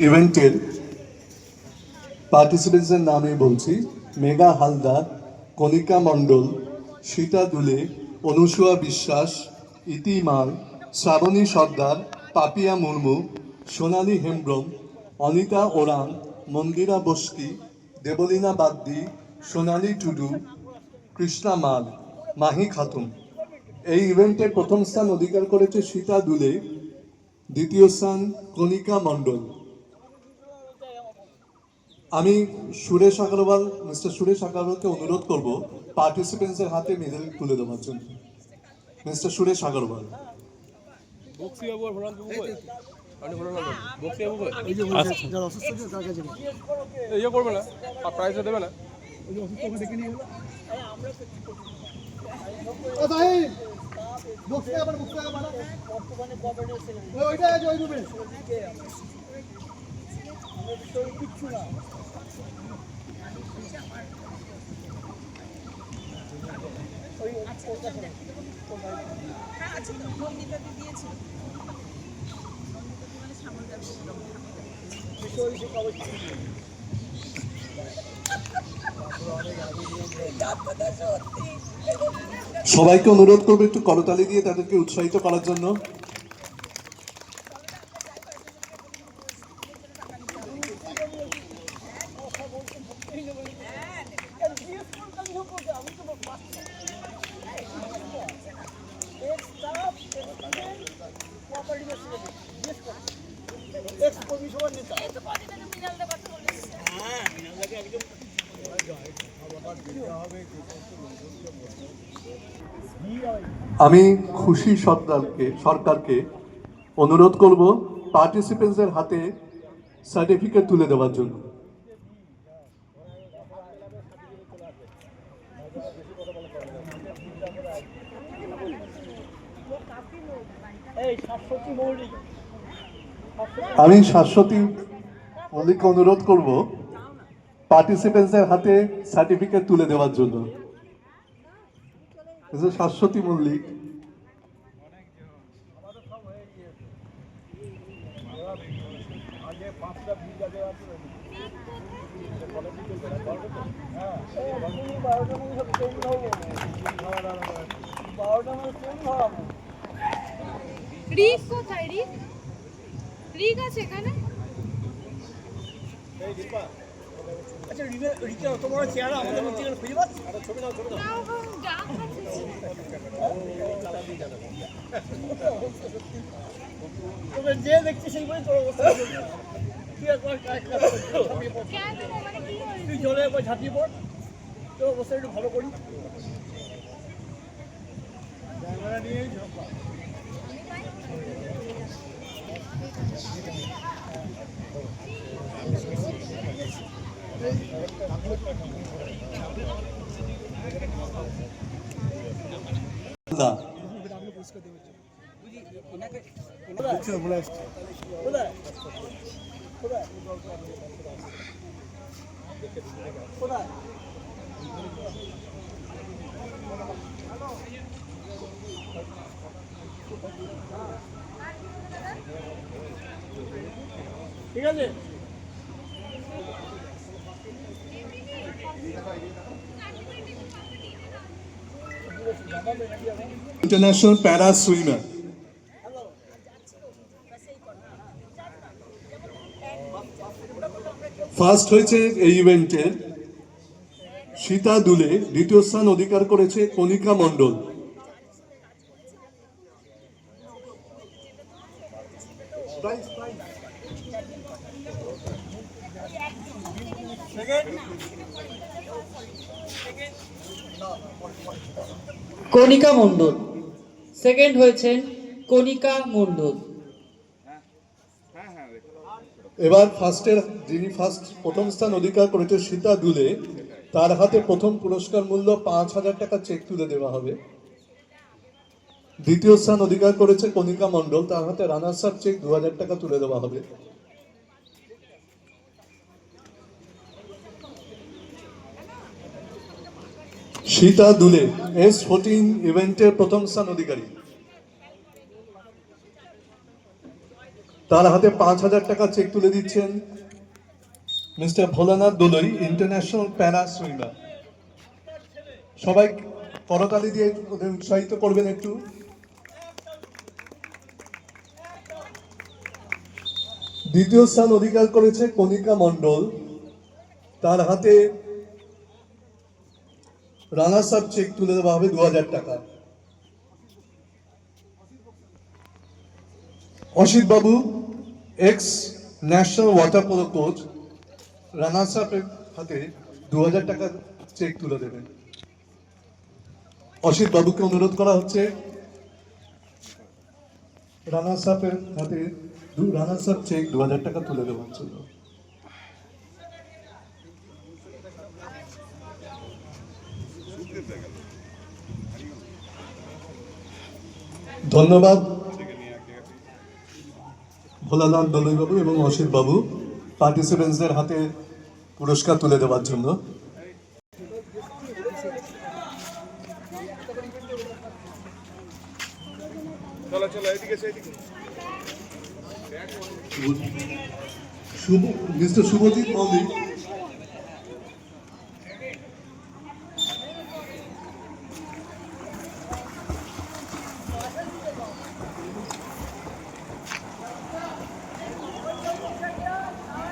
ইভেন্টের পার্টিসিপেন্টসের নামে বলছি: মেঘা হালদার, কণিকা মণ্ডল, সীতা দুলে, অনুসুয়া বিশ্বাস, ইতি মাল, শ্রাবণী সর্দার, পাপিয়া মুর্মু, সোনালী হেমব্রম, অনিতা ওরাং, মন্দিরা বস্কি, দেবলীনা বাগদি, সোনালী টুডু, কৃষ্ণা মাল, মাহি খাতুন। এই ইভেন্টে প্রথম স্থান অধিকার করেছে সীতা দুলে, দ্বিতীয় স্থান কণিকা মণ্ডল। আমি মিস্টার সুরেশ আগরওয়ালকে অনুরোধ করব পার্টিসিপেন্টসের হাতে মেডেল তুলে দেওয়ার জন্য। মিস্টার সুরেশ আগরওয়াল। সবাইকে অনুরোধ করবো একটু করতালি দিয়ে তাদেরকে উৎসাহিত করার জন্য। আমি খুশি সরকারকে অনুরোধ করব পার্টিসিপেন্টসের হাতে সার্টিফিকেট তুলে দেওয়ার জন্য। আমি শাশ্বতী মল্লিককে অনুরোধ করব পার্টিসিপেন্টসের হাতে সার্টিফিকেট তুলে দেওয়ার জন্য। শাশ্বতী মল্লিক। রিক কোথায়? রিক আছে এখানে? আচ্ছা রিকা অত বড় চেহারা আমাদের মধ্যে খুঁজে পাচ্ছি? ছবি নাও তবে যে দেখছি সেই বই তোর অবস্থা তুই জলে একবার ঝাঁপিয়ে পড়, তোর অবস্থা একটু ভালো করি। ক্যামেরা নিয়েই ঝাঁপা। ঠিক আছে, ইন্টারন্যাশনাল প্যারা সুইমার। ফার্স্ট হয়েছে এই ইভেন্টের সীতা দুলে, দ্বিতীয় স্থান অধিকার করেছে কণিকা মণ্ডল। কণিকা মণ্ডল সেকেন্ড হয়েছেন কণিকা মণ্ডল। এবার যিনি প্রথম স্থান অধিকার করেছে সীতা দুলে, তার হাতে প্রথম পুরস্কার মূল্য 5,000 টাকা চেক তুলে দেওয়া হবে। দ্বিতীয় স্থান অধিকার করেছে কণিকা মণ্ডল, তার হাতে রানার্স আপ চেক 2,000 টাকা তুলে দেওয়া হবে। সীতা দুলে S14 ইভেন্টের প্রথম স্থান অধিকারী। তার হাতে 5,000 টাকা চেক তুলে দিচ্ছেন মিস্টার ভোলানাথ দোলই, ইন্টারন্যাশনাল প্যারা সুইমার। সবাই করতালি দিয়ে ওদের উৎসাহিত করবেন একটু। দ্বিতীয় স্থান অধিকার করেছে কণিকা মণ্ডল, তার হাতে রানার্স আপ চেক তুলে দেওয়া হবে 2,000 টাকা। অসিত বাবু, x national water polo coach, runners আপের হাতে 2,000 টাকা চেক তুলে দেবেন। অসিত বাবুকে অনুরোধ করা হচ্ছে রানার্স আপের হাতে রানার্স আপ চেক 2,000 টাকা তুলে দেওয়ার জন্য। ধন্যবাদ ভোলানাথ দলই বাবু এবং অসিত বাবু পার্টিসিপেন্টসদের হাতে পুরস্কার তুলে দেওয়ার জন্য। মিস্টার শুভজিৎ মল্লিক